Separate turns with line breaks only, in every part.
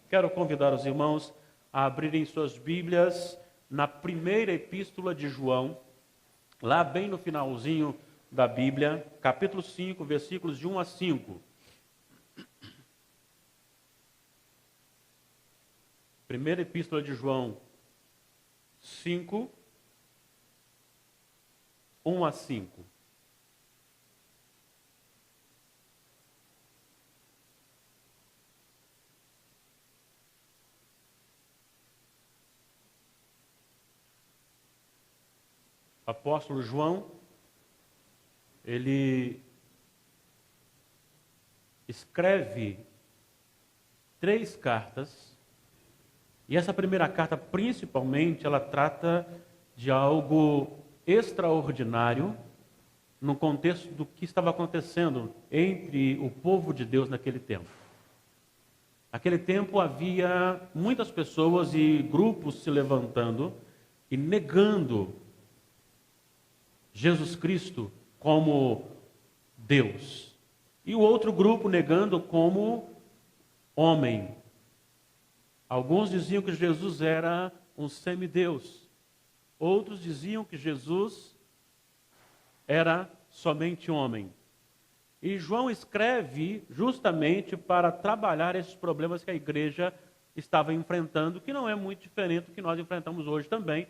Quero convidar os irmãos a abrirem suas Bíblias na primeira epístola de João, lá bem no finalzinho da Bíblia, capítulo 5, versículos de 1 a 5. Primeira epístola de João 5, 1 a 5. O apóstolo João, ele escreve 3 cartas, e essa primeira carta, principalmente, ela trata de algo extraordinário no contexto do que estava acontecendo entre o povo de Deus naquele tempo. Naquele tempo havia muitas pessoas e grupos se levantando e negando Jesus Cristo como Deus. E o outro grupo negando como homem. Alguns diziam que Jesus era um semideus. Outros diziam que Jesus era somente homem. E João escreve justamente para trabalhar esses problemas que a igreja estava enfrentando, que não é muito diferente do que nós enfrentamos hoje também,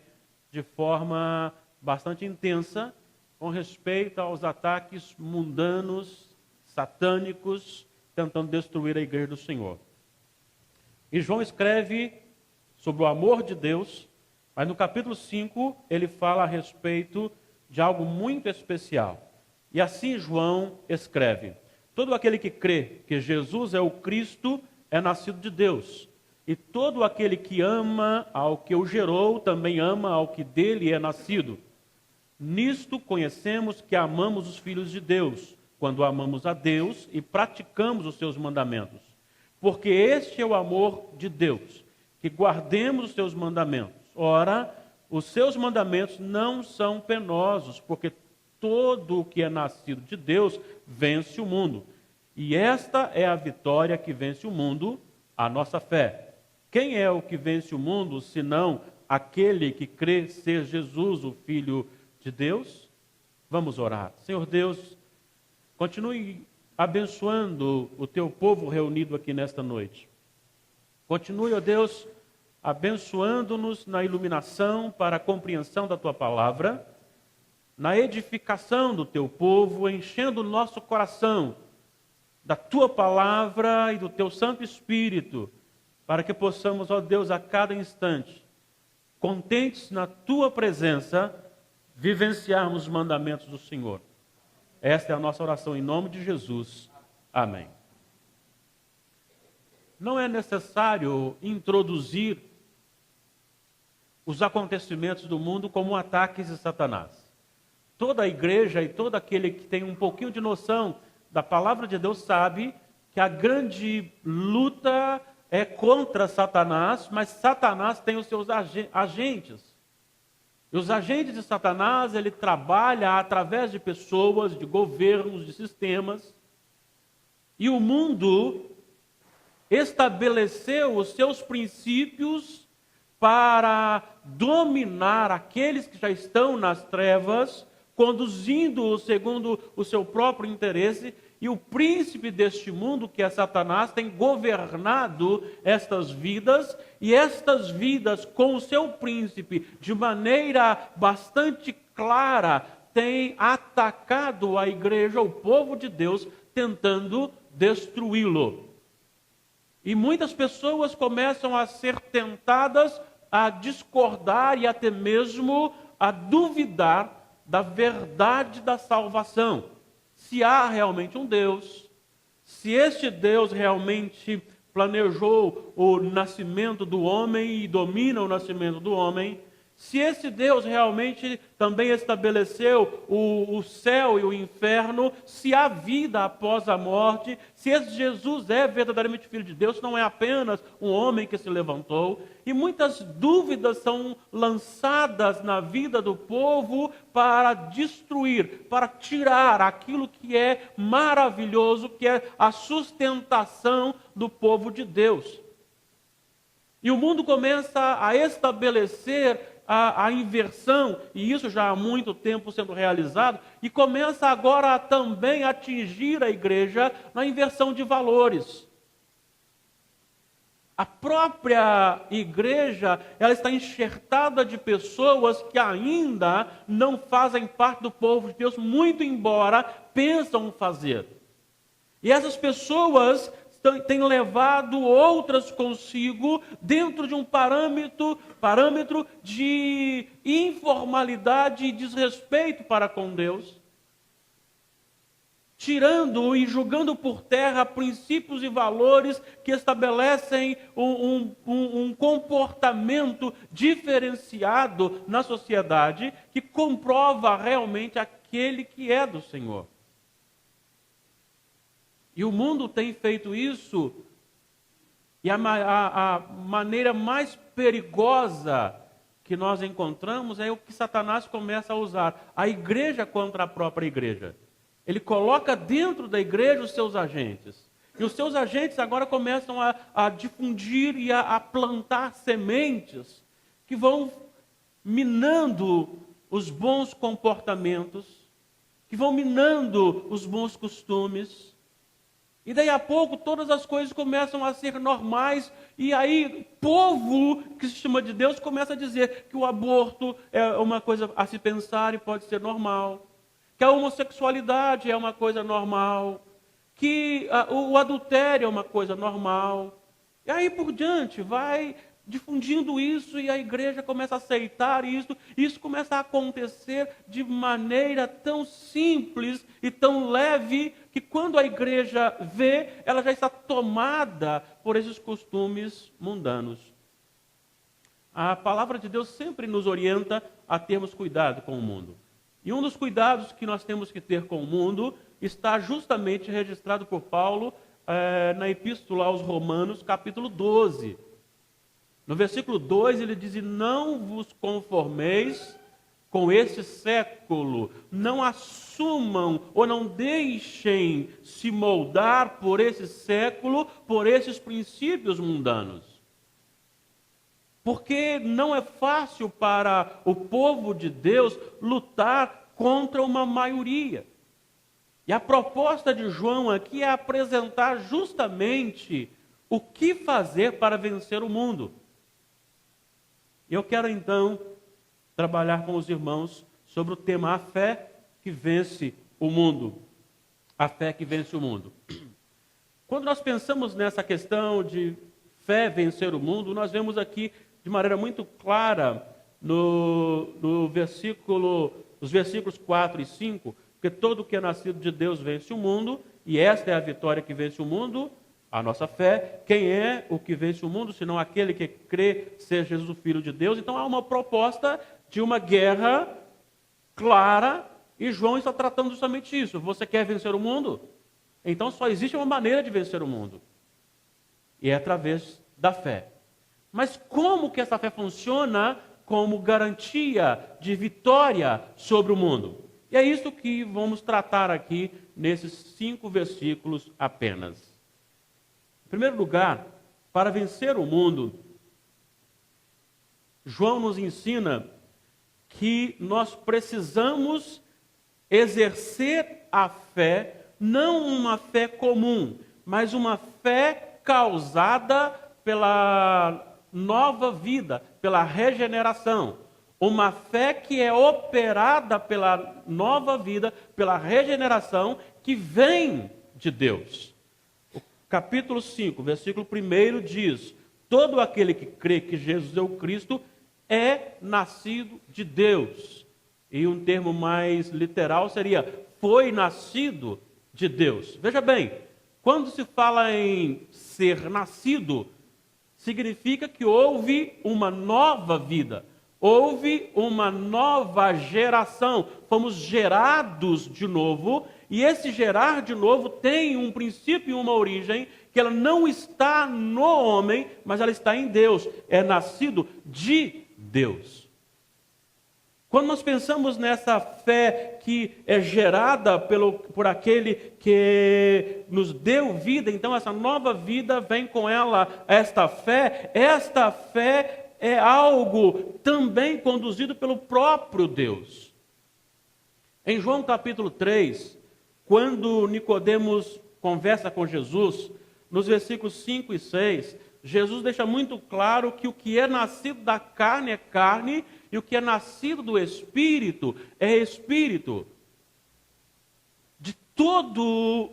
de forma bastante intensa, com respeito aos ataques mundanos, satânicos, tentando destruir a igreja do Senhor. E João escreve sobre o amor de Deus, mas no capítulo 5 ele fala a respeito de algo muito especial. E assim João escreve: todo aquele que crê que Jesus é o Cristo é nascido de Deus. E todo aquele que ama ao que o gerou também ama ao que dele é nascido. Nisto conhecemos que amamos os filhos de Deus, quando amamos a Deus e praticamos os seus mandamentos. Porque este é o amor de Deus, que guardemos os seus mandamentos. Ora, os seus mandamentos não são penosos, porque todo o que é nascido de Deus vence o mundo. E esta é a vitória que vence o mundo, a nossa fé. Quem é o que vence o mundo, senão aquele que crê ser Jesus, o Filho de Deus? Vamos orar. Senhor Deus, continue abençoando o teu povo reunido aqui nesta noite. Continue, ó Deus, abençoando-nos na iluminação para a compreensão da tua palavra, na edificação do teu povo, enchendo o nosso coração da tua palavra e do teu Santo Espírito, para que possamos, ó Deus, a cada instante, contentes na tua presença, vivenciarmos os mandamentos do Senhor. Esta é a nossa oração em nome de Jesus. Amém. Não é necessário introduzir os acontecimentos do mundo como ataques de Satanás. Toda a igreja e todo aquele que tem um pouquinho de noção da palavra de Deus sabe que a grande luta é contra Satanás, mas Satanás tem os seus agentes. E os agentes de Satanás, ele trabalha através de pessoas, de governos, de sistemas. E o mundo estabeleceu os seus princípios para dominar aqueles que já estão nas trevas, conduzindo-os segundo o seu próprio interesse. E o príncipe deste mundo, que é Satanás, tem governado estas vidas, e estas vidas, com o seu príncipe, de maneira bastante clara, tem atacado a igreja, o povo de Deus, tentando destruí-lo. E muitas pessoas começam a ser tentadas a discordar e até mesmo a duvidar da verdade da salvação. Se há realmente um Deus, se este Deus realmente planejou o nascimento do homem e domina o nascimento do homem, Se esse Deus realmente também estabeleceu o céu e o inferno, se há vida após a morte, se esse Jesus é verdadeiramente Filho de Deus, não é apenas um homem que se levantou, e muitas dúvidas são lançadas na vida do povo para destruir, para tirar aquilo que é maravilhoso, que é a sustentação do povo de Deus. E o mundo começa a estabelecer a inversão, e isso já há muito tempo sendo realizado, e começa agora também a atingir a igreja na inversão de valores. A própria igreja, ela está enxertada de pessoas que ainda não fazem parte do povo de Deus, muito embora pensam fazer. E essas pessoas tem levado outras consigo dentro de um parâmetro de informalidade e desrespeito para com Deus, tirando e jogando por terra princípios e valores que estabelecem um comportamento diferenciado na sociedade, que comprova realmente aquele que é do Senhor. E o mundo tem feito isso, e a maneira mais perigosa que nós encontramos é o que Satanás começa a usar, a igreja contra a própria igreja. Ele coloca dentro da igreja os seus agentes. E os seus agentes agora começam a difundir e a plantar sementes que vão minando os bons comportamentos, que vão minando os bons costumes. E daí a pouco todas as coisas começam a ser normais, e aí povo que se chama de Deus começa a dizer que o aborto é uma coisa a se pensar e pode ser normal, que a homossexualidade é uma coisa normal, que o adultério é uma coisa normal. E aí por diante vai difundindo isso, e a igreja começa a aceitar isso, e isso começa a acontecer de maneira tão simples e tão leve, que quando a igreja vê, ela já está tomada por esses costumes mundanos. A palavra de Deus sempre nos orienta a termos cuidado com o mundo. E um dos cuidados que nós temos que ter com o mundo está justamente registrado por Paulo na Epístola aos Romanos, capítulo 12. No versículo 2 ele diz: não vos conformeis com este século, não assumam ou não deixem se moldar por esse século, por esses princípios mundanos. Porque não é fácil para o povo de Deus lutar contra uma maioria. E a proposta de João aqui é apresentar justamente o que fazer para vencer o mundo. Eu quero então trabalhar com os irmãos sobre o tema a fé que vence o mundo. A fé que vence o mundo. Quando nós pensamos nessa questão de fé vencer o mundo, nós vemos aqui de maneira muito clara nos versículos 4 e 5, porque todo o que é nascido de Deus vence o mundo, e esta é a vitória que vence o mundo, a nossa fé. Quem é o que vence o mundo, senão aquele que crê ser Jesus o Filho de Deus? Então há uma proposta de uma guerra clara, e João está tratando justamente isso. Você quer vencer o mundo? Então só existe uma maneira de vencer o mundo, e é através da fé. Mas como que essa fé funciona como garantia de vitória sobre o mundo? E é isso que vamos tratar aqui nesses 5 versículos apenas. Em primeiro lugar, para vencer o mundo, João nos ensina que nós precisamos exercer a fé, não uma fé comum, mas uma fé causada pela nova vida, pela regeneração. Uma fé que é operada pela nova vida, pela regeneração, que vem de Deus. O capítulo 5, versículo 1 diz: todo aquele que crê que Jesus é o Cristo é nascido de Deus. E um termo mais literal seria: foi nascido de Deus. Veja bem, quando se fala em ser nascido, significa que houve uma nova vida. Houve uma nova geração, fomos gerados de novo, e esse gerar de novo tem um princípio e uma origem, que ela não está no homem, mas ela está em Deus, é nascido de Deus. Quando nós pensamos nessa fé que é gerada por aquele que nos deu vida, então essa nova vida vem com ela, esta fé é algo também conduzido pelo próprio Deus. Em João capítulo 3, quando Nicodemos conversa com Jesus, nos versículos 5 e 6, Jesus deixa muito claro que o que é nascido da carne é carne, e o que é nascido do Espírito é Espírito. De todo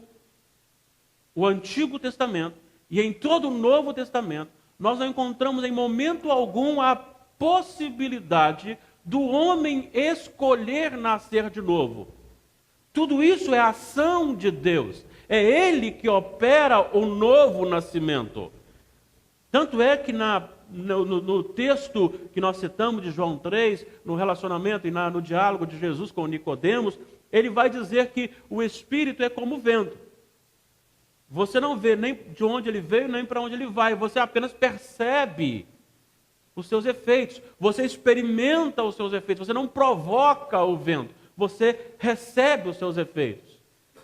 o Antigo Testamento e em todo o Novo Testamento, nós não encontramos em momento algum a possibilidade do homem escolher nascer de novo. Tudo isso é ação de Deus. É Ele que opera o novo nascimento. Tanto é que no texto que nós citamos de João 3, no relacionamento e no diálogo de Jesus com Nicodemos, ele vai dizer que o Espírito é como o vento. Você não vê nem de onde ele veio, nem para onde ele vai. Você apenas percebe os seus efeitos. Você experimenta os seus efeitos. Você não provoca o vento. Você recebe os seus efeitos.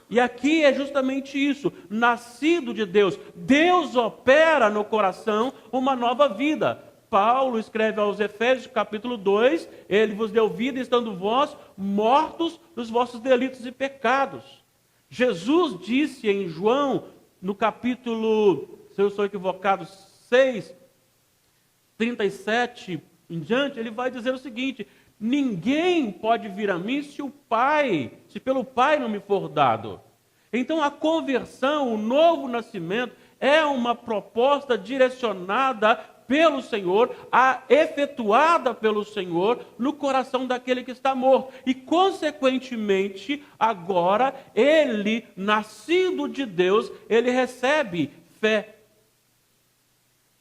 E aqui é justamente isso. Nascido de Deus. Deus opera no coração uma nova vida. Paulo escreve aos Efésios, capítulo 2, ele vos deu vida, estando vós mortos nos vossos delitos e pecados. Jesus disse em João, no capítulo, se eu estou equivocado, 6, 37 em diante, ele vai dizer o seguinte: ninguém pode vir a mim se pelo Pai não me for dado. Então a conversão, o novo nascimento, é uma proposta direcionada pelo Senhor, efetuada pelo Senhor no coração daquele que está morto. E, consequentemente, agora, ele, nascido de Deus, ele recebe fé.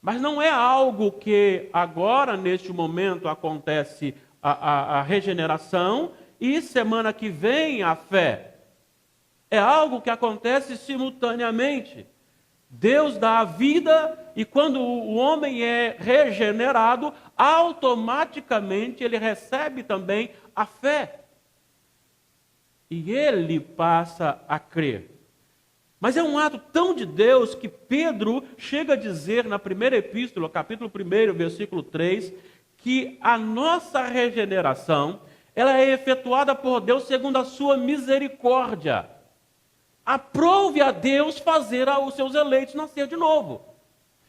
Mas não é algo que agora, neste momento, acontece a regeneração e semana que vem a fé. É algo que acontece simultaneamente. Deus dá a vida e quando o homem é regenerado, automaticamente ele recebe também a fé. E ele passa a crer. Mas é um ato tão de Deus que Pedro chega a dizer na primeira epístola, capítulo 1, versículo 3, que a nossa regeneração, ela é efetuada por Deus segundo a sua misericórdia. Aprove a Deus fazer os seus eleitos nascer de novo.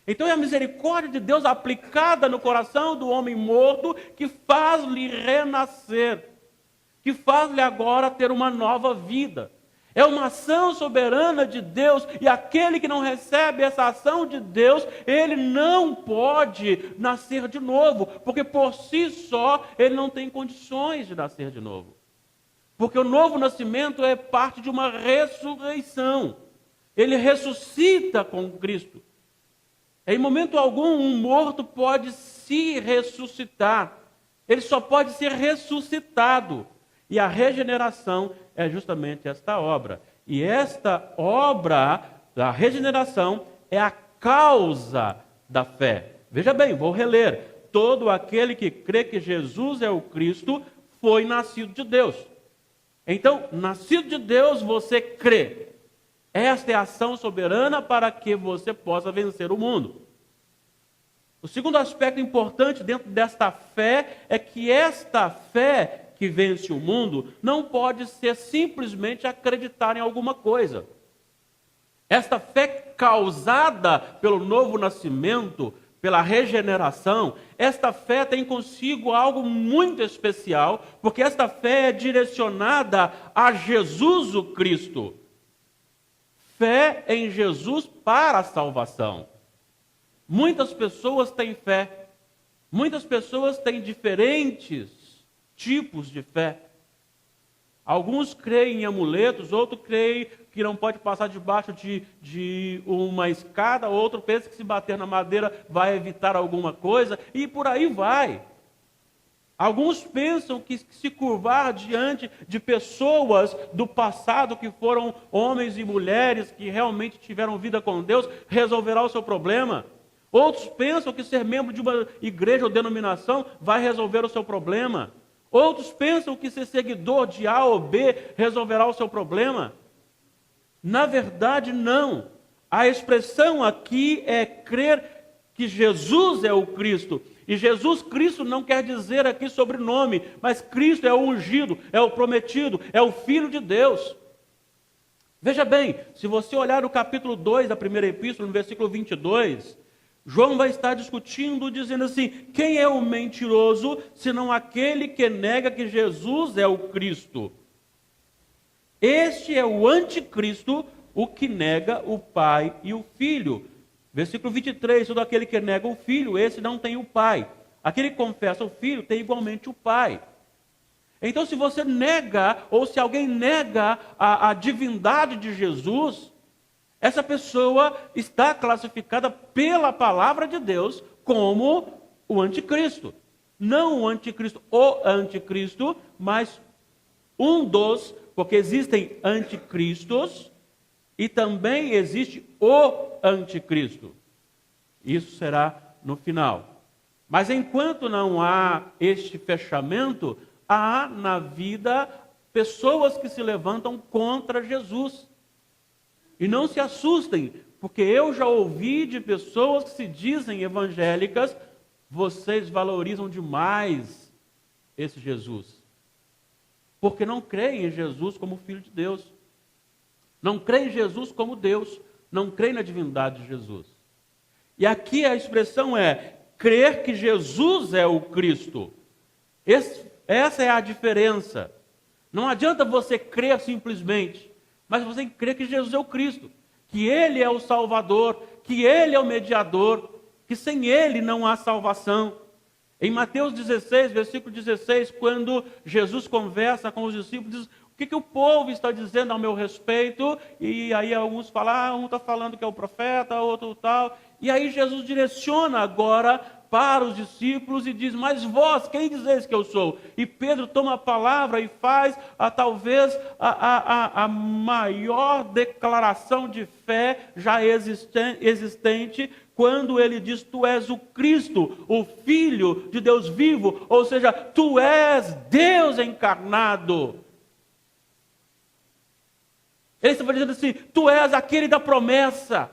Então é a misericórdia de Deus aplicada no coração do homem morto que faz-lhe renascer, que faz-lhe agora ter uma nova vida. É uma ação soberana de Deus, e aquele que não recebe essa ação de Deus, ele não pode nascer de novo, porque por si só ele não tem condições de nascer de novo. Porque o novo nascimento é parte de uma ressurreição. Ele ressuscita com Cristo. Em momento algum, um morto pode se ressuscitar. Ele só pode ser ressuscitado. E a regeneração é justamente esta obra. E esta obra da regeneração é a causa da fé. Veja bem, vou reler. Todo aquele que crê que Jesus é o Cristo foi nascido de Deus. Então, nascido de Deus, você crê. Esta é a ação soberana para que você possa vencer o mundo. O segundo aspecto importante dentro desta fé é que esta fé que vence o mundo não pode ser simplesmente acreditar em alguma coisa. Esta fé causada pelo novo nascimento, pela regeneração, esta fé tem consigo algo muito especial, porque esta fé é direcionada a Jesus o Cristo. Fé em Jesus para a salvação. Muitas pessoas têm fé, muitas pessoas têm diferentes tipos de fé. Alguns creem em amuletos, outros creem que não pode passar debaixo de uma escada, outro pensa que se bater na madeira vai evitar alguma coisa, e por aí vai. Alguns pensam que se curvar diante de pessoas do passado que foram homens e mulheres que realmente tiveram vida com Deus resolverá o seu problema. Outros pensam que ser membro de uma igreja ou denominação vai resolver o seu problema. Outros pensam que ser seguidor de A ou B resolverá o seu problema. Na verdade, não. A expressão aqui é crer que Jesus é o Cristo. E Jesus Cristo não quer dizer aqui sobrenome, mas Cristo é o ungido, é o prometido, é o Filho de Deus. Veja bem, se você olhar o capítulo 2 da primeira epístola, no versículo 22, João vai estar discutindo, dizendo assim: quem é o mentiroso, senão aquele que nega que Jesus é o Cristo? Este é o anticristo, o que nega o Pai e o Filho. Versículo 23, todo aquele que nega o Filho, esse não tem o Pai. Aquele que confessa o Filho tem igualmente o Pai. Então, se você nega, ou se alguém nega a divindade de Jesus, essa pessoa está classificada pela palavra de Deus como o anticristo. Não o anticristo, mas um dos, porque existem anticristos e também existe o anticristo. Isso será no final. Mas enquanto não há este fechamento, há na vida pessoas que se levantam contra Jesus. E não se assustem, porque eu já ouvi de pessoas que se dizem evangélicas: vocês valorizam demais esse Jesus. Porque não creem em Jesus como Filho de Deus. Não creem em Jesus como Deus. Não creem na divindade de Jesus. E aqui a expressão é crer que Jesus é o Cristo. Essa é a diferença. Não adianta você crer simplesmente, mas você tem que crer que Jesus é o Cristo, que Ele é o Salvador, que Ele é o mediador, que sem Ele não há salvação. Em Mateus 16, versículo 16, quando Jesus conversa com os discípulos, diz: o que o povo está dizendo ao meu respeito? E aí alguns falam, um está falando que é o profeta, outro tal. E aí Jesus direciona agora para os discípulos e diz: mas vós, quem dizeis que eu sou? E Pedro toma a palavra e faz talvez a maior declaração de fé já existente, quando ele diz: tu és o Cristo, o Filho de Deus vivo, ou seja, tu és Deus encarnado. Ele está dizendo assim: tu és aquele da promessa.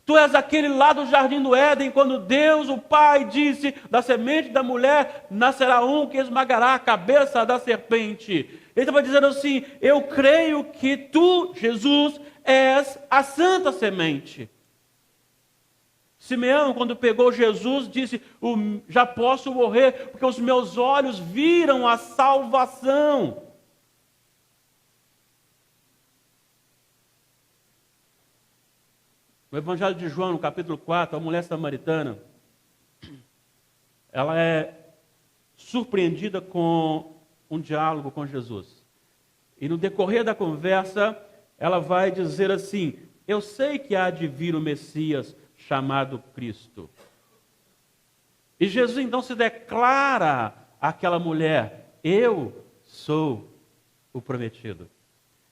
Tu és aquele lá do jardim do Éden, quando Deus, o Pai, disse: da semente da mulher nascerá um que esmagará a cabeça da serpente. Ele estava dizendo assim: eu creio que tu, Jesus, és a santa semente. Simeão, quando pegou Jesus, disse: já posso morrer, porque os meus olhos viram a salvação. No Evangelho de João, no capítulo 4, a mulher samaritana, ela é surpreendida com um diálogo com Jesus. E no decorrer da conversa, ela vai dizer assim: eu sei que há de vir o Messias chamado Cristo. E Jesus então se declara àquela mulher: eu sou o prometido.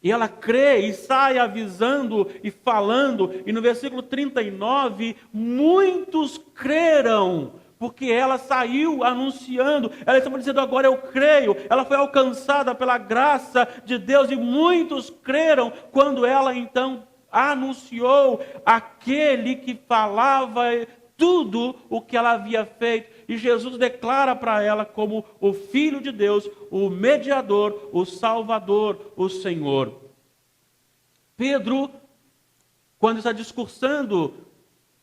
E ela crê e sai avisando e falando. E no versículo 39, muitos creram, porque ela saiu anunciando. Ela estava dizendo: agora eu creio. Ela foi alcançada pela graça de Deus e muitos creram quando ela então anunciou aquele que falava tudo o que ela havia feito. E Jesus declara para ela como o Filho de Deus, o mediador, o Salvador, o Senhor. Pedro, quando está discursando,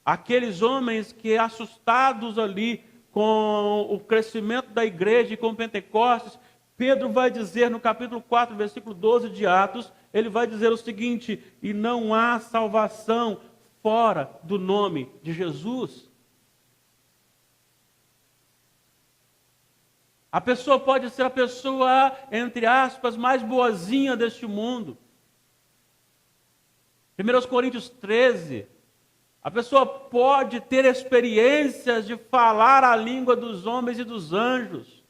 aqueles homens que assustados ali com o crescimento da igreja e com Pentecostes, Pedro vai dizer no capítulo 4, versículo 12 de Atos, ele vai dizer o seguinte: e não há salvação fora do nome de Jesus. A pessoa pode ser a pessoa, entre aspas, mais boazinha deste mundo. 1 Coríntios 13, a pessoa pode ter experiências de falar a língua dos homens e dos anjos.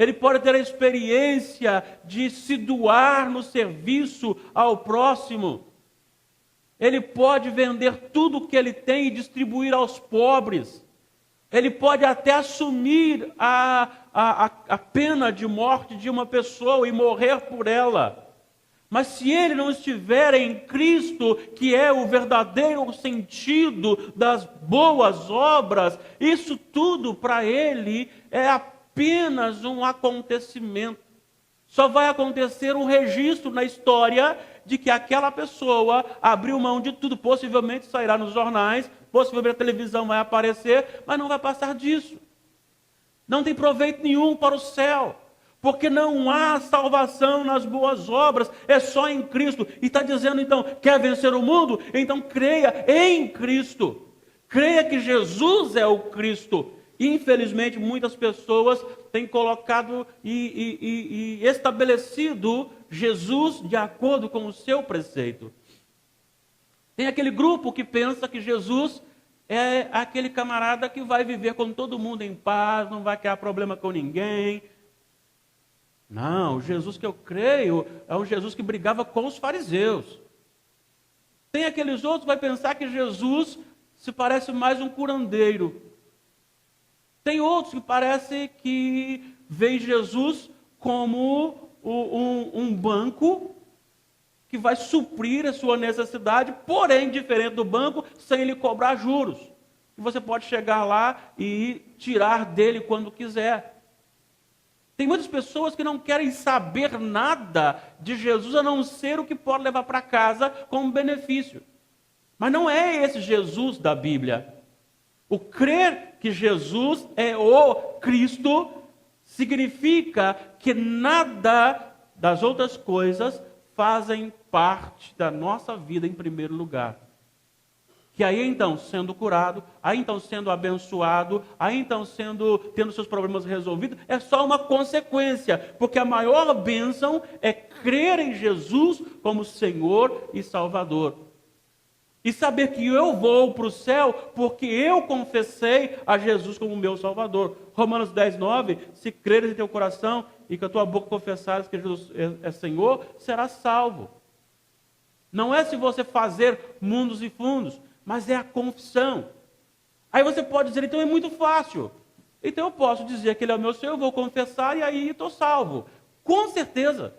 Ele pode ter a experiência de se doar no serviço ao próximo. Ele pode vender tudo o que ele tem e distribuir aos pobres. Ele pode até assumir a pena de morte de uma pessoa e morrer por ela. Mas se ele não estiver em Cristo, que é o verdadeiro sentido das boas obras, isso tudo para ele é apenas um acontecimento. Só vai acontecer um registro na história de que aquela pessoa abriu mão de tudo, possivelmente sairá nos jornais, possivelmente a televisão vai aparecer, mas não vai passar disso. Não tem proveito nenhum para o céu, porque não há salvação nas boas obras, é só em Cristo. E está dizendo então, quer vencer o mundo? Então creia em Cristo. Creia que Jesus é o Cristo. Infelizmente, muitas pessoas têm colocado e estabelecido Jesus de acordo com o seu preceito. Tem aquele grupo que pensa que Jesus é aquele camarada que vai viver com todo mundo em paz, não vai criar problema com ninguém. Não, o Jesus que eu creio é um Jesus que brigava com os fariseus. Tem aqueles outros que vai pensar que Jesus se parece mais um curandeiro. Tem outros que parece que veem Jesus como um banco que vai suprir a sua necessidade, porém diferente do banco, sem lhe cobrar juros. E você pode chegar lá e tirar dele quando quiser. Tem muitas pessoas que não querem saber nada de Jesus, a não ser o que pode levar para casa como benefício. Mas não é esse Jesus da Bíblia. O crer que Jesus é o Cristo significa que nada das outras coisas fazem parte da nossa vida em primeiro lugar. Que aí então, sendo curado, aí então sendo abençoado, aí então tendo seus problemas resolvidos, é só uma consequência, porque a maior bênção é crer em Jesus como Senhor e Salvador. E saber que eu vou para o céu porque eu confessei a Jesus como meu Salvador. Romanos 10, 9, se creres em teu coração e que a tua boca confessares que Jesus é Senhor, serás salvo. Não é se você fazer mundos e fundos, mas é a confissão. Aí você pode dizer, então é muito fácil. Então eu posso dizer que Ele é o meu Senhor, eu vou confessar e aí estou salvo. Com certeza.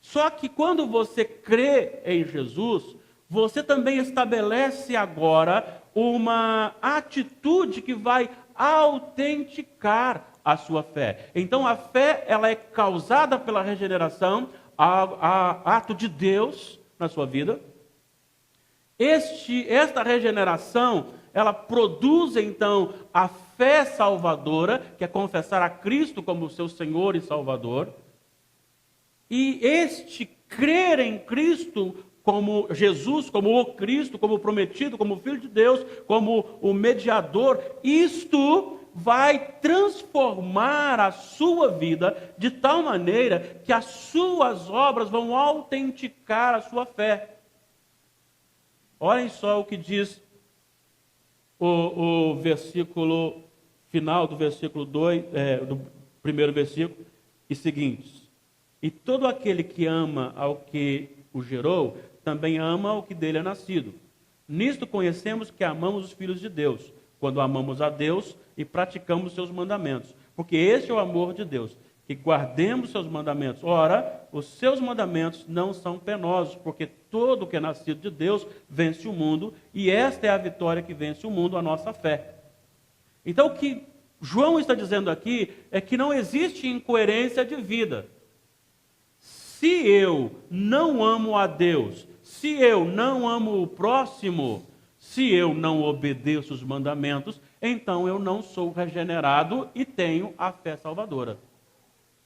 Só que quando você crê em Jesus, você também estabelece agora uma atitude que vai autenticar a sua fé. Então a fé, ela é causada pela regeneração, ato de Deus na sua vida. Esta regeneração, ela produz então a fé salvadora, que é confessar a Cristo como seu Senhor e Salvador. E este crer em Cristo como Jesus, como o Cristo, como o prometido, como o Filho de Deus, como o mediador, isto vai transformar a sua vida de tal maneira que as suas obras vão autenticar a sua fé. Olhem só o que diz o versículo final do versículo 2, do primeiro versículo, e seguintes. E todo aquele que ama ao que o gerou, também ama ao que dele é nascido. Nisto conhecemos que amamos os filhos de Deus, quando amamos a Deus e praticamos seus mandamentos. Porque este é o amor de Deus, que guardemos seus mandamentos. Ora, os seus mandamentos não são penosos, porque todo que é nascido de Deus vence o mundo, e esta é a vitória que vence o mundo, a nossa fé. Então o que João está dizendo aqui é que não existe incoerência de vida. Se eu não amo a Deus, se eu não amo o próximo, se eu não obedeço os mandamentos, então eu não sou regenerado e tenho a fé salvadora.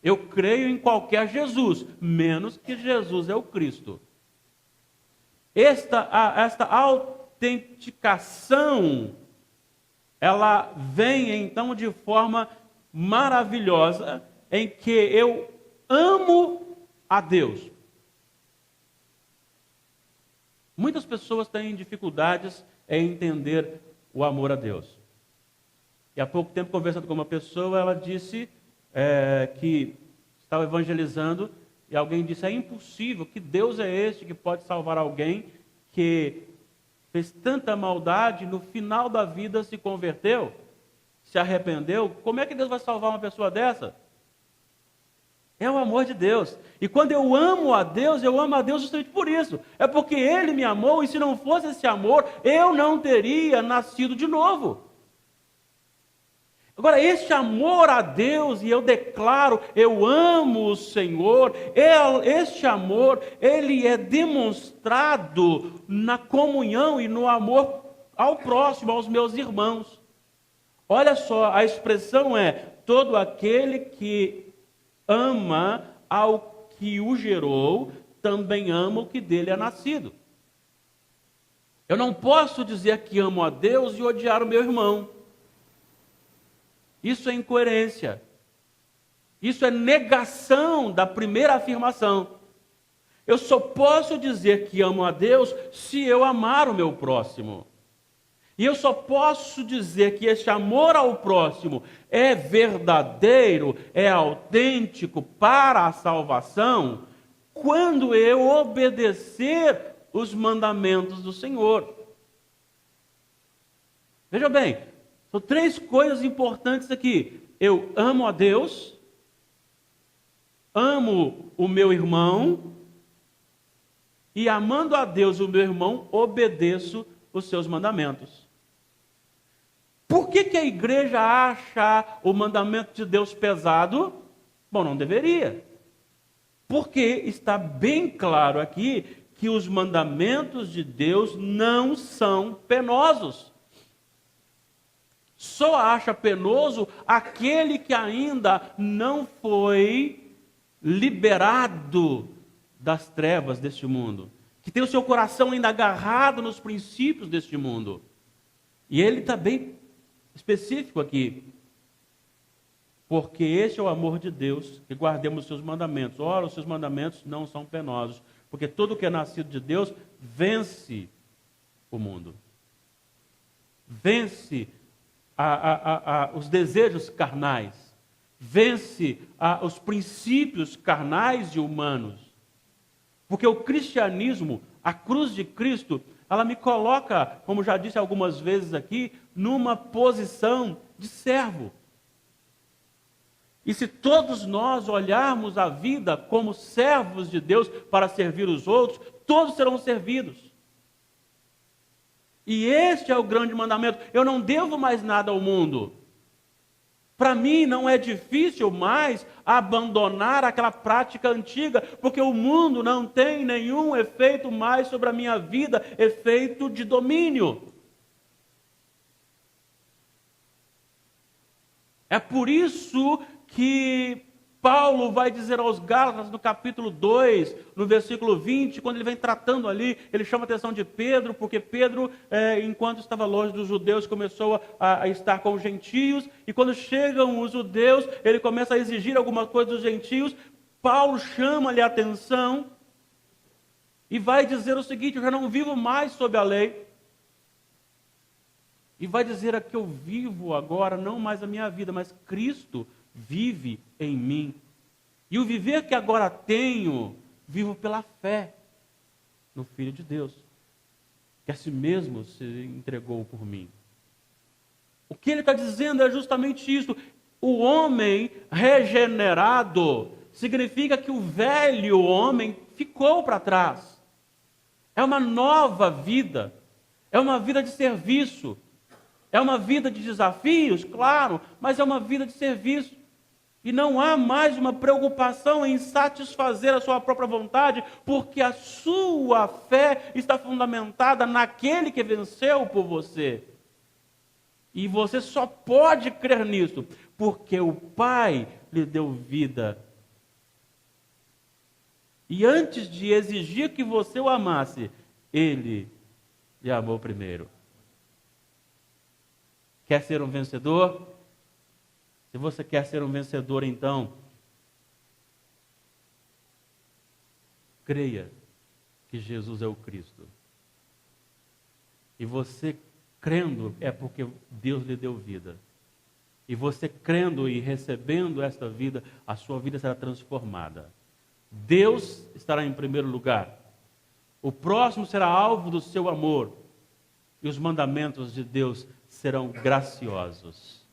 Eu creio em qualquer Jesus, menos que Jesus é o Cristo. Esta autenticação, ela vem então de forma maravilhosa, em que eu amo a Deus. Muitas pessoas têm dificuldades em entender o amor a Deus. E há pouco tempo, conversando com uma pessoa, ela disse que estava evangelizando e alguém disse: é impossível, que Deus é este que pode salvar alguém que fez tanta maldade, no final da vida se converteu, se arrependeu? Como é que Deus vai salvar uma pessoa dessa? É o amor de Deus. E quando eu amo a Deus justamente por isso. É porque Ele me amou, e se não fosse esse amor, eu não teria nascido de novo. Agora, este amor a Deus, e eu declaro, eu amo o Senhor, este amor, ele é demonstrado na comunhão e no amor ao próximo, aos meus irmãos. Olha só, a expressão é: todo aquele que ama ao que o gerou, também ama o que dele é nascido. Eu não posso dizer que amo a Deus e odiar o meu irmão. Isso é incoerência. Isso é negação da primeira afirmação. Eu só posso dizer que amo a Deus se eu amar o meu próximo. E eu só posso dizer que esse amor ao próximo é verdadeiro, é autêntico para a salvação, quando eu obedecer os mandamentos do Senhor. Veja bem, são 3 coisas importantes aqui. Eu amo a Deus, amo o meu irmão, e amando a Deus e o meu irmão, obedeço os seus mandamentos. Por que a igreja acha o mandamento de Deus pesado? Bom, não deveria. Porque está bem claro aqui que os mandamentos de Deus não são penosos. Só acha penoso aquele que ainda não foi liberado das trevas deste mundo, que tem o seu coração ainda agarrado nos princípios deste mundo. E ele está bem específico aqui, porque esse é o amor de Deus, que guardemos os seus mandamentos. Ora, os seus mandamentos não são penosos, porque todo o que é nascido de Deus vence o mundo, vence os desejos carnais, vence os princípios carnais e humanos. Porque o cristianismo, a cruz de Cristo, ela me coloca, como já disse algumas vezes aqui, numa posição de servo. E se todos nós olharmos a vida como servos de Deus para servir os outros, todos serão servidos. E este é o grande mandamento: eu não devo mais nada ao mundo. Para mim não é difícil mais abandonar aquela prática antiga, porque o mundo não tem nenhum efeito mais sobre a minha vida, efeito de domínio. É por isso que Paulo vai dizer aos Gálatas, no capítulo 2, no versículo 20, quando ele vem tratando ali, ele chama a atenção de Pedro, porque Pedro, enquanto estava longe dos judeus, começou a estar com os gentios, e quando chegam os judeus, ele começa a exigir alguma coisa dos gentios. Paulo chama-lhe a atenção e vai dizer o seguinte: eu já não vivo mais sob a lei. E vai dizer que eu vivo agora, não mais a minha vida, mas Cristo vive em mim. E o viver que agora tenho, vivo pela fé no Filho de Deus, que a si mesmo se entregou por mim. O que ele está dizendo é justamente isso. O homem regenerado significa que o velho homem ficou para trás. É uma nova vida. É uma vida de serviço. É uma vida de desafios, claro, mas é uma vida de serviço. E não há mais uma preocupação em satisfazer a sua própria vontade, porque a sua fé está fundamentada naquele que venceu por você. E você só pode crer nisso, porque o Pai lhe deu vida. E antes de exigir que você o amasse, Ele lhe amou primeiro. Quer ser um vencedor? Se você quer ser um vencedor, então, creia que Jesus é o Cristo. E você crendo é porque Deus lhe deu vida. E você crendo e recebendo esta vida, a sua vida será transformada. Deus estará em primeiro lugar. O próximo será alvo do seu amor. E os mandamentos de Deus serão graciosos.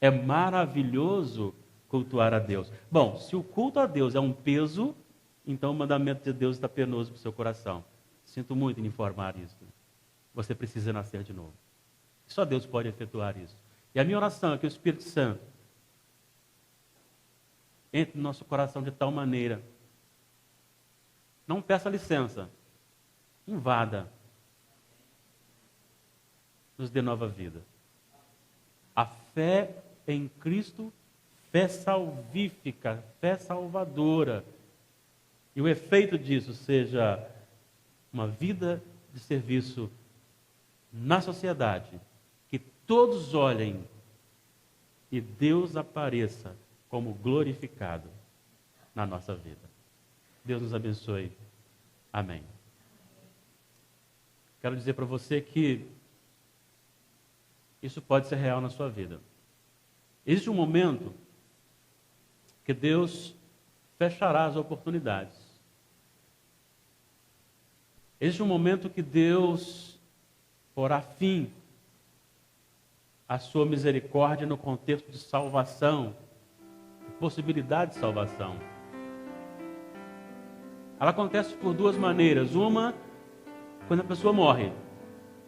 É maravilhoso cultuar a Deus. Bom, se o culto a Deus é um peso, então o mandamento de Deus está penoso para o seu coração. Sinto muito em informar isso. Você precisa nascer de novo. Só Deus pode efetuar isso. E a minha oração é que o Espírito Santo entre no nosso coração de tal maneira. Não peça licença. Invada. Nos dê nova vida. A fé em Cristo, fé salvífica, fé salvadora. E o efeito disso seja uma vida de serviço na sociedade, que todos olhem e Deus apareça como glorificado na nossa vida. Deus nos abençoe. Amém. Quero dizer para você que isso pode ser real na sua vida. Existe um momento que Deus fechará as oportunidades. Existe um momento que Deus porá fim à sua misericórdia no contexto de salvação, de possibilidade de salvação. Ela acontece por duas maneiras. Uma, quando a pessoa morre,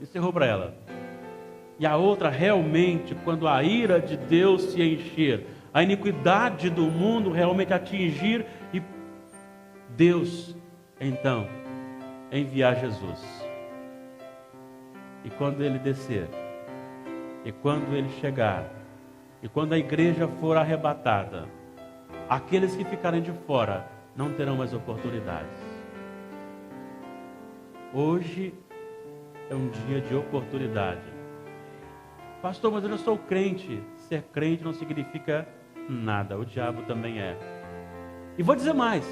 encerrou para ela. E a outra, realmente, quando a ira de Deus se encher, a iniquidade do mundo realmente atingir e Deus, então, enviar Jesus. E quando ele descer, e quando ele chegar, e quando a igreja for arrebatada, aqueles que ficarem de fora não terão mais oportunidades. Hoje é um dia de oportunidade. Pastor, mas eu não sou crente. Ser crente não significa nada. O diabo também é. E vou dizer mais.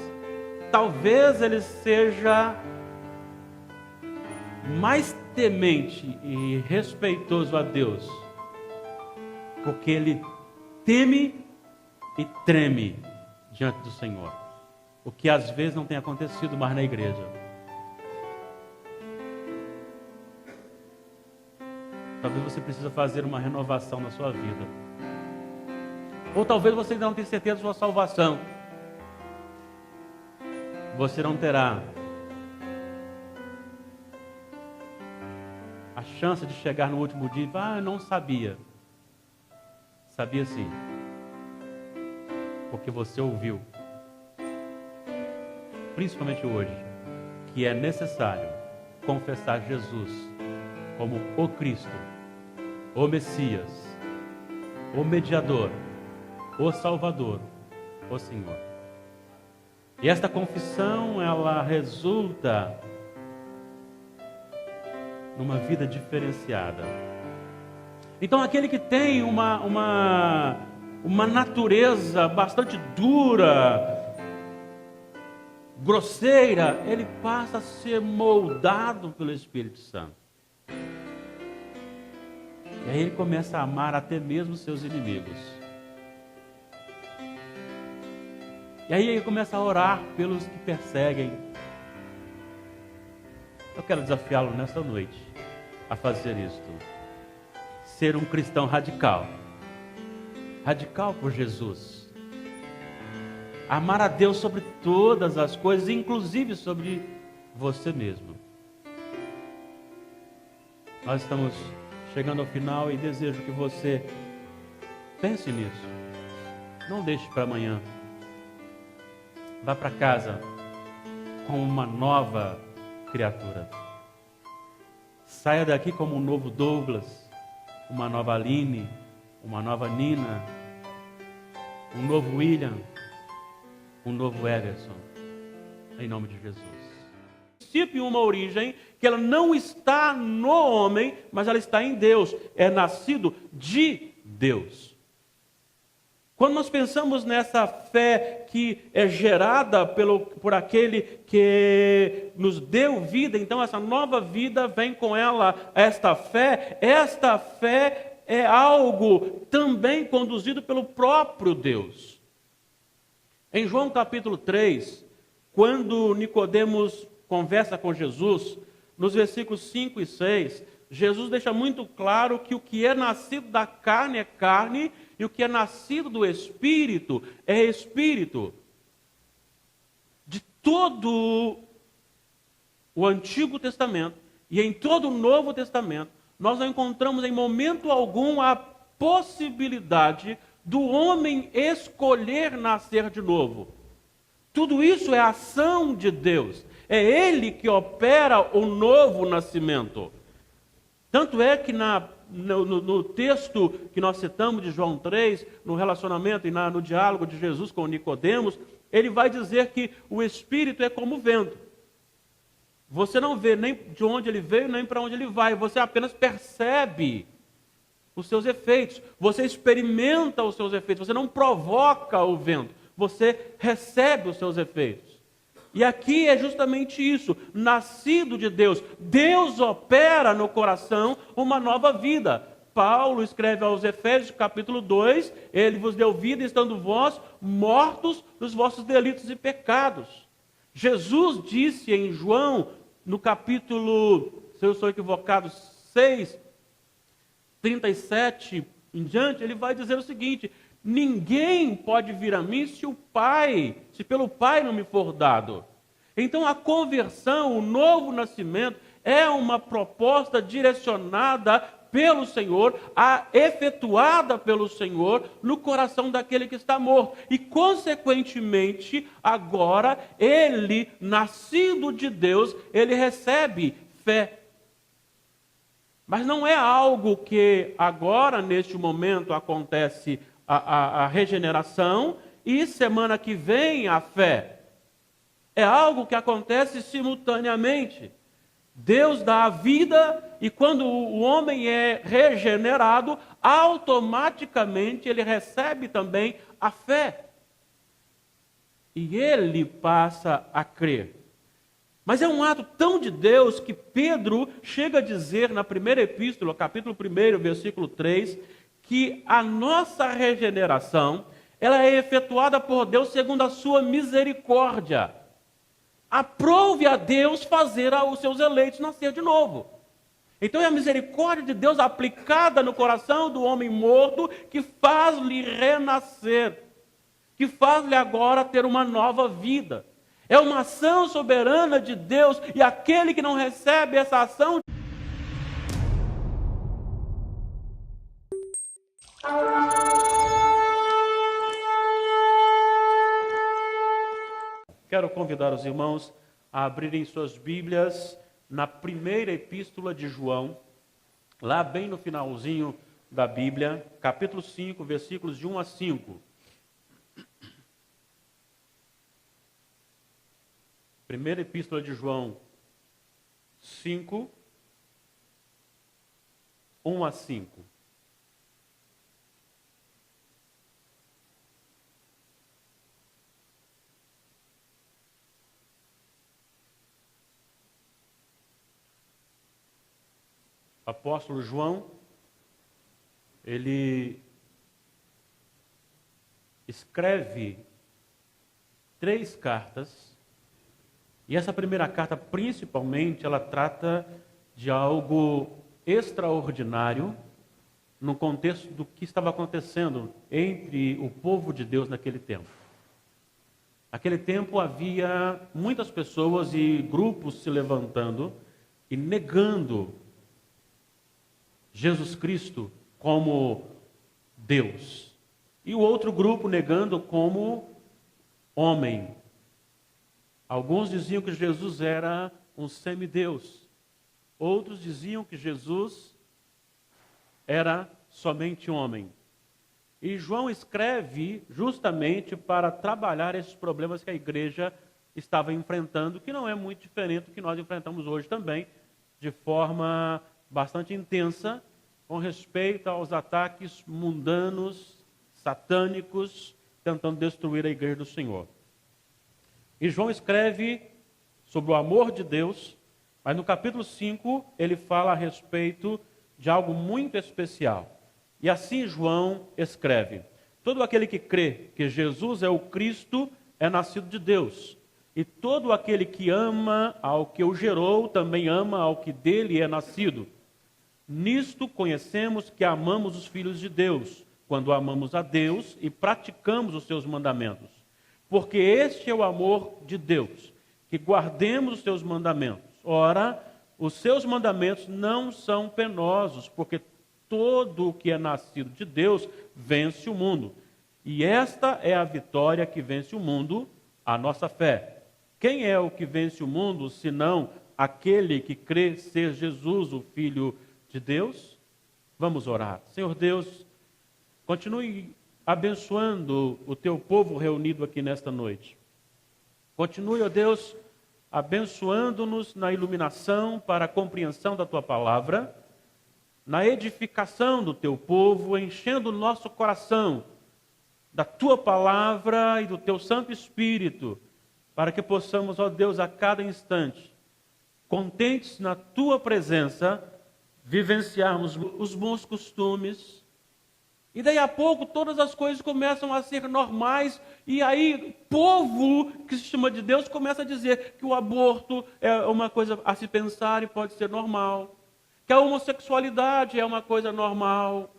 Talvez ele seja mais temente e respeitoso a Deus, porque ele teme e treme diante do Senhor. O que às vezes não tem acontecido mais na igreja. Talvez você precise fazer uma renovação na sua vida. Ou talvez você ainda não tenha certeza da sua salvação. Você não terá a chance de chegar no último dia e falar, eu não sabia. Sabia sim. Porque você ouviu. Principalmente hoje, que é necessário confessar Jesus como o Cristo, o Messias, o Mediador, o Salvador, o Senhor. E esta confissão, ela resulta numa vida diferenciada. Então, aquele que tem uma natureza bastante dura, grosseira, ele passa a ser moldado pelo Espírito Santo. E aí ele começa a amar até mesmo seus inimigos. E aí ele começa a orar pelos que perseguem. Eu quero desafiá-lo nesta noite a fazer isto. Ser um cristão radical. Radical por Jesus. Amar a Deus sobre todas as coisas, inclusive sobre você mesmo. Nós estamos chegando ao final e desejo que você pense nisso. Não deixe para amanhã. Vá para casa com uma nova criatura. Saia daqui como um novo Douglas, uma nova Aline, uma nova Nina, um novo William, um novo Everson, em nome de Jesus. Princípio, uma origem que ela não está no homem, mas ela está em Deus. É nascido de Deus. Quando nós pensamos nessa fé que é gerada por aquele que nos deu vida, então essa nova vida vem com ela, esta fé é algo também conduzido pelo próprio Deus. Em João capítulo 3, quando Nicodemos conversa com Jesus, nos versículos 5 e 6, Jesus deixa muito claro que o que é nascido da carne é carne e o que é nascido do Espírito é Espírito. De todo o Antigo Testamento e em todo o Novo Testamento, nós não encontramos em momento algum a possibilidade do homem escolher nascer de novo. Tudo isso é ação de Deus. É Ele que opera o novo nascimento. Tanto é que no texto que nós citamos de João 3, no relacionamento e no diálogo de Jesus com Nicodemos, ele vai dizer que o Espírito é como o vento. Você não vê nem de onde ele veio, nem para onde ele vai. Você apenas percebe os seus efeitos. Você experimenta os seus efeitos. Você não provoca o vento. Você recebe os seus efeitos. E aqui é justamente isso. Nascido de Deus. Deus opera no coração uma nova vida. Paulo escreve aos Efésios, capítulo 2, ele vos deu vida, estando vós mortos nos vossos delitos e pecados. Jesus disse em João, no capítulo, se eu estou equivocado, 6, 37 em diante, ele vai dizer o seguinte: ninguém pode vir a mim se pelo Pai não me for dado. Então a conversão, o novo nascimento, é uma proposta direcionada pelo Senhor, efetuada pelo Senhor no coração daquele que está morto. E, consequentemente, agora, ele, nascido de Deus, ele recebe fé. Mas não é algo que agora, neste momento, acontece a regeneração e semana que vem a fé. É algo que acontece simultaneamente. Deus dá a vida e quando o homem é regenerado, automaticamente ele recebe também a fé. E ele passa a crer. Mas é um ato tão de Deus que Pedro chega a dizer na primeira epístola, capítulo 1, versículo 3, que a nossa regeneração, ela é efetuada por Deus segundo a sua misericórdia. Aprove a Deus fazer os seus eleitos nascer de novo. Então é a misericórdia de Deus aplicada no coração do homem morto que faz-lhe renascer, que faz-lhe agora ter uma nova vida. É uma ação soberana de Deus e aquele que não recebe essa ação. Quero convidar os irmãos a abrirem suas Bíblias na primeira epístola de João, lá bem no finalzinho da Bíblia, capítulo 5, versículos de 1 a 5. Primeira epístola de João 5, 1 a 5. O apóstolo João, ele escreve 3 cartas, e essa primeira carta, principalmente, ela trata de algo extraordinário no contexto do que estava acontecendo entre o povo de Deus naquele tempo. Naquele tempo havia muitas pessoas e grupos se levantando e negando Jesus Cristo como Deus. E o outro grupo negando como homem. Alguns diziam que Jesus era um semideus. Outros diziam que Jesus era somente homem. E João escreve justamente para trabalhar esses problemas que a igreja estava enfrentando, que não é muito diferente do que nós enfrentamos hoje também, de forma bastante intensa, com respeito aos ataques mundanos, satânicos, tentando destruir a igreja do Senhor. E João escreve sobre o amor de Deus, mas no capítulo 5 ele fala a respeito de algo muito especial. E assim João escreve: todo aquele que crê que Jesus é o Cristo é nascido de Deus. E todo aquele que ama ao que o gerou, também ama ao que dele é nascido. Nisto conhecemos que amamos os filhos de Deus, quando amamos a Deus e praticamos os seus mandamentos. Porque este é o amor de Deus, que guardemos os seus mandamentos. Ora, os seus mandamentos não são penosos, porque todo o que é nascido de Deus vence o mundo. E esta é a vitória que vence o mundo, a nossa fé. Quem é o que vence o mundo, senão aquele que crê ser Jesus, o Filho de Deus? Vamos orar. Senhor Deus, continue abençoando o teu povo reunido aqui nesta noite. Continue, ó Deus, abençoando-nos na iluminação para a compreensão da tua palavra, na edificação do teu povo, enchendo o nosso coração da tua palavra e do teu Santo Espírito, para que possamos, ó Deus, a cada instante, contentes na tua presença, vivenciarmos os bons costumes. E daí a pouco todas as coisas começam a ser normais, e aí o povo que se chama de Deus começa a dizer que o aborto é uma coisa a se pensar e pode ser normal, que a homossexualidade é uma coisa normal,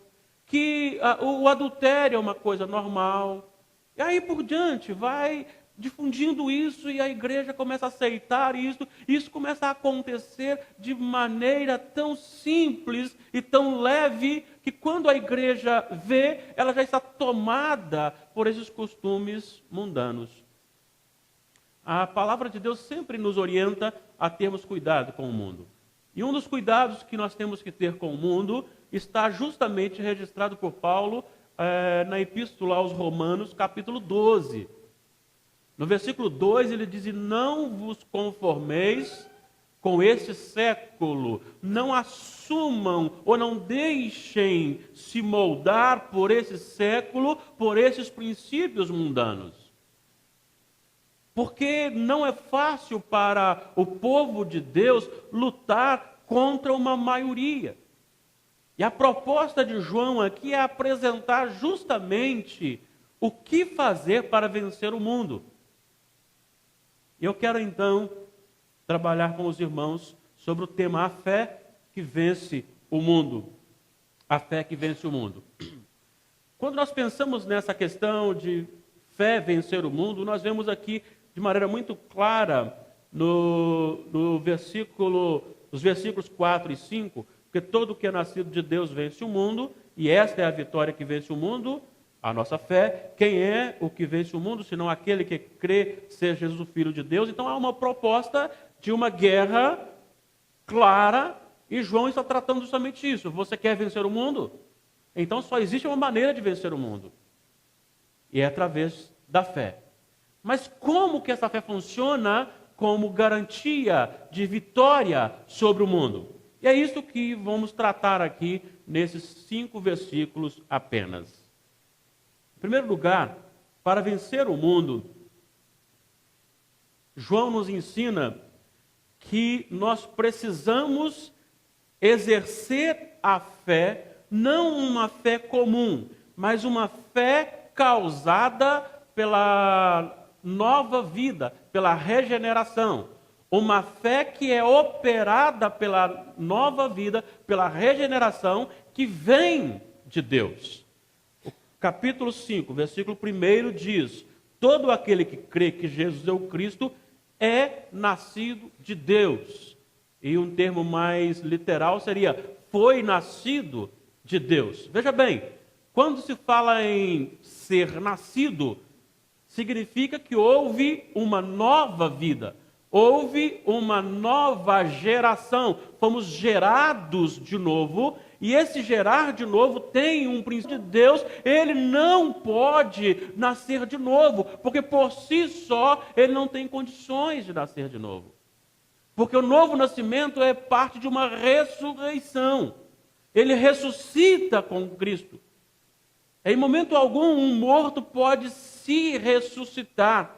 que o adultério é uma coisa normal. E aí por diante vai difundindo isso e a igreja começa a aceitar isso. Isso começa a acontecer de maneira tão simples e tão leve que quando a igreja vê, ela já está tomada por esses costumes mundanos. A palavra de Deus sempre nos orienta a termos cuidado com o mundo. E um dos cuidados que nós temos que ter com o mundo está justamente registrado por Paulo na Epístola aos Romanos, capítulo 12. No versículo 2 ele diz: não vos conformeis com este século, não assumam ou não deixem se moldar por esse século, por esses princípios mundanos. Porque não é fácil para o povo de Deus lutar contra uma maioria. E a proposta de João aqui é apresentar justamente o que fazer para vencer o mundo. Eu quero então trabalhar com os irmãos sobre o tema a fé que vence o mundo. A fé que vence o mundo. Quando nós pensamos nessa questão de fé vencer o mundo, nós vemos aqui de maneira muito clara nos versículos 4 e 5, porque todo o que é nascido de Deus vence o mundo, e esta é a vitória que vence o mundo, a nossa fé. Quem é o que vence o mundo, senão aquele que crê ser Jesus o Filho de Deus? Então há uma proposta de uma guerra clara, e João está tratando justamente isso. Você quer vencer o mundo? Então só existe uma maneira de vencer o mundo, e é através da fé. Mas como que essa fé funciona como garantia de vitória sobre o mundo? E é isso que vamos tratar aqui nesses 5 versículos apenas. Em primeiro lugar, para vencer o mundo, João nos ensina que nós precisamos exercer a fé, não uma fé comum, mas uma fé causada pela nova vida, pela regeneração. Uma fé que é operada pela nova vida, pela regeneração, que vem de Deus. O capítulo 5, versículo 1 diz: todo aquele que crê que Jesus é o Cristo é nascido de Deus. E um termo mais literal seria: foi nascido de Deus. Veja bem, quando se fala em ser nascido, significa que houve uma nova vida, houve uma nova geração, fomos gerados de novo, e esse gerar de novo tem um princípio de Deus. Ele não pode nascer de novo, porque por si só ele não tem condições de nascer de novo. Porque o novo nascimento é parte de uma ressurreição. Ele ressuscita com Cristo. Em momento algum, um morto pode se ressuscitar.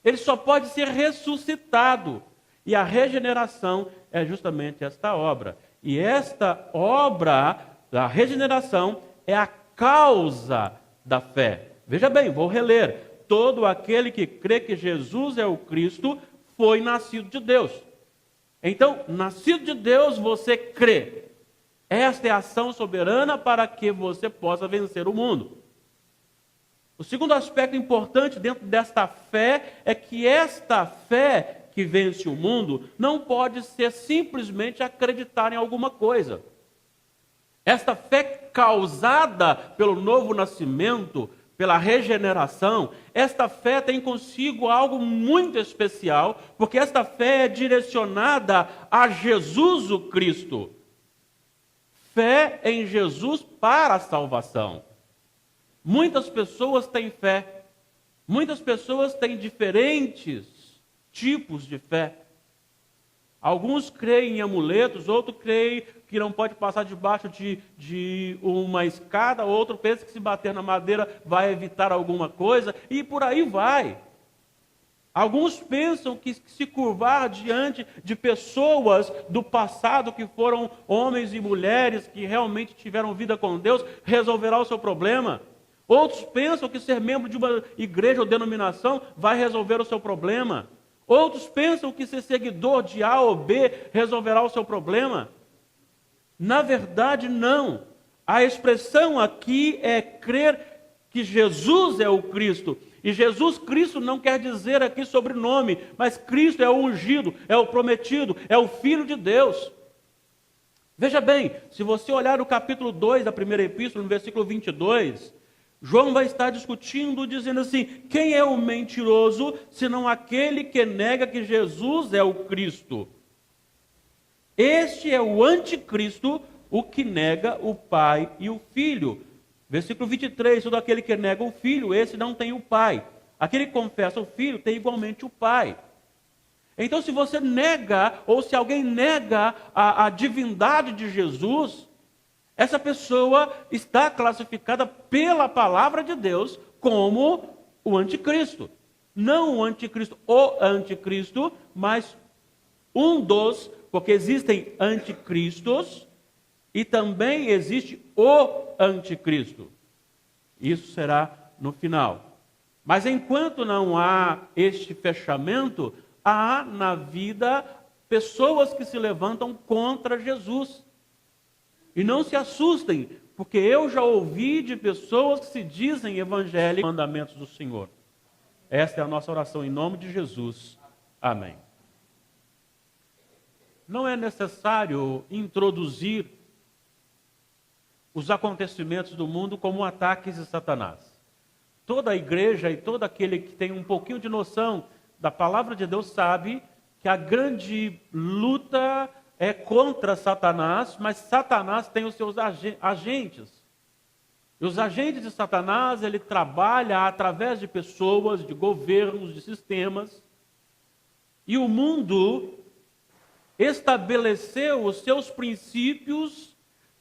Ele só pode ser ressuscitado. E a regeneração é justamente esta obra. E esta obra da regeneração é a causa da fé. Veja bem, vou reler. Todo aquele que crê que Jesus é o Cristo foi nascido de Deus. Então, nascido de Deus, você crê. Esta é a ação soberana para que você possa vencer o mundo. O segundo aspecto importante dentro desta fé é que esta fé que vence o mundo não pode ser simplesmente acreditar em alguma coisa. Esta fé causada pelo novo nascimento, pela regeneração, esta fé tem consigo algo muito especial, porque esta fé é direcionada a Jesus o Cristo. Fé em Jesus para a salvação. Muitas pessoas têm fé, muitas pessoas têm diferentes tipos de fé. Alguns creem em amuletos, outros creem que não pode passar debaixo de uma escada, outro pensa que se bater na madeira vai evitar alguma coisa, e por aí vai. Alguns pensam que se curvar diante de pessoas do passado que foram homens e mulheres que realmente tiveram vida com Deus, resolverá o seu problema. Outros pensam que ser membro de uma igreja ou denominação vai resolver o seu problema. Outros pensam que ser seguidor de A ou B resolverá o seu problema. Na verdade, não. A expressão aqui é crer que Jesus é o Cristo. E Jesus Cristo não quer dizer aqui sobrenome, mas Cristo é o ungido, é o prometido, é o Filho de Deus. Veja bem, se você olhar o capítulo 2 da primeira epístola, no versículo 22, João vai estar discutindo, dizendo assim: quem é o mentiroso, senão aquele que nega que Jesus é o Cristo? Este é o anticristo, o que nega o Pai e o Filho. Versículo 23, todo aquele que nega o Filho, esse não tem o Pai. Aquele que confessa o Filho tem igualmente o Pai. Então, se você nega, ou se alguém nega a divindade de Jesus, essa pessoa está classificada pela palavra de Deus como o anticristo. Não o anticristo, mas um dos, porque existem anticristos e também existe o anticristo. Isso será no final. Mas enquanto não há este fechamento, há na vida pessoas que se levantam contra Jesus. E não se assustem, porque eu já ouvi de pessoas que se dizem evangélicos mandamentos do Senhor. Esta é a nossa oração em nome de Jesus. Amém. Não é necessário introduzir os acontecimentos do mundo como ataques de Satanás. Toda a igreja e todo aquele que tem um pouquinho de noção da palavra de Deus sabe que a grande luta é contra Satanás, mas Satanás tem os seus agentes. E os agentes de Satanás, ele trabalha através de pessoas, de governos, de sistemas. E o mundo estabeleceu os seus princípios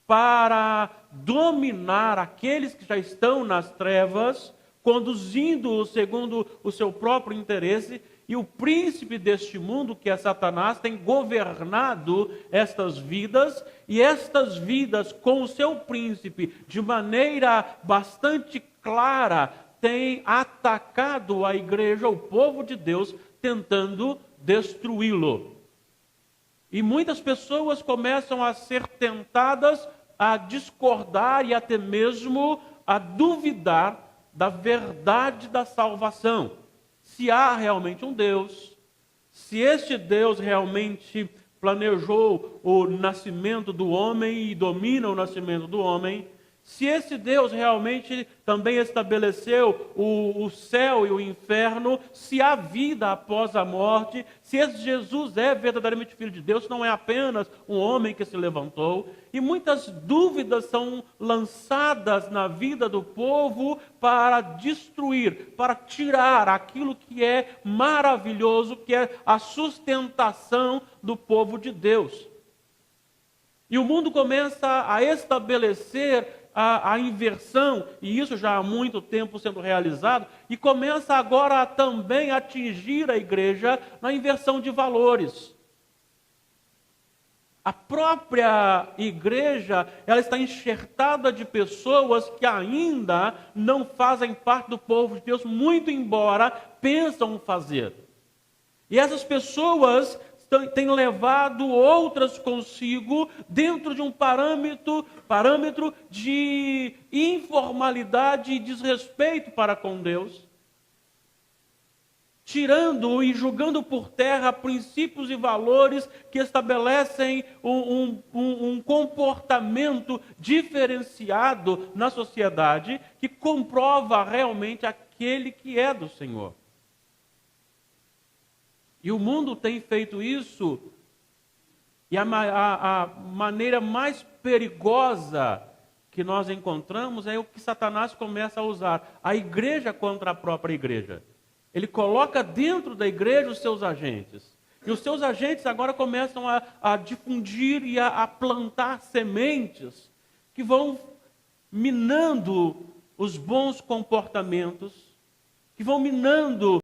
para dominar aqueles que já estão nas trevas, conduzindo-os segundo o seu próprio interesse. E o príncipe deste mundo, que é Satanás, tem governado estas vidas, e estas vidas, com o seu príncipe, de maneira bastante clara, tem atacado a igreja, o povo de Deus, tentando destruí-lo. E muitas pessoas começam a ser tentadas a discordar e até mesmo a duvidar da verdade da salvação. Se há realmente um Deus, se este Deus realmente planejou o nascimento do homem e domina o nascimento do homem, se esse Deus realmente também estabeleceu o céu e o inferno, se há vida após a morte, se esse Jesus é verdadeiramente Filho de Deus, não é apenas um homem que se levantou, e muitas dúvidas são lançadas na vida do povo para destruir, para tirar aquilo que é maravilhoso, que é a sustentação do povo de Deus. E o mundo começa a estabelecer a inversão, e isso já há muito tempo sendo realizado, e começa agora a também atingir a igreja na inversão de valores. A própria igreja, ela está enxertada de pessoas que ainda não fazem parte do povo de Deus, muito embora pensam fazer. E essas pessoas têm levado outras consigo dentro de um parâmetro de informalidade e desrespeito para com Deus, tirando e julgando por terra princípios e valores que estabelecem um comportamento diferenciado na sociedade, que comprova realmente aquele que é do Senhor. E o mundo tem feito isso, e a maneira mais perigosa que nós encontramos é o que Satanás começa a usar, a igreja contra a própria igreja. Ele coloca dentro da igreja os seus agentes. E os seus agentes agora começam a difundir e a plantar sementes que vão minando os bons comportamentos, que vão minando